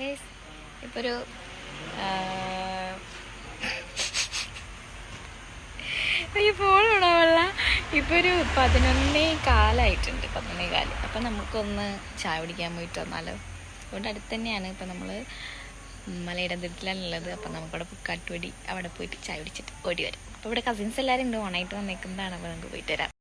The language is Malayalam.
ഗൈസ് ഇപ്പോൾ ഒരു ഈ ഫോൺ വിടാമല്ല. ഇപ്പോൾ ഒരു 11:15 11:15. അപ്പം നമുക്കൊന്ന് ചായ കുടിക്കാൻ പോയിട്ട് വന്നാലോ? അതുകൊണ്ട് അടുത്ത് തന്നെയാണ്. ഇപ്പം നമ്മൾ മലയിടത്തിലാണുള്ളത്. അപ്പം നമുക്കവിടെ പുക്കാട്ടുപടി അവിടെ പോയിട്ട് ചായ കുടിച്ചിട്ട് ഓടി വരും. അപ്പോൾ ഇവിടെ കസിൻസ് എല്ലാവരും ഉണ്ട്, ഓണായിട്ട് വന്നേക്കുന്നതാണ്. അപ്പോൾ നമുക്ക് പോയിട്ട് വരാം.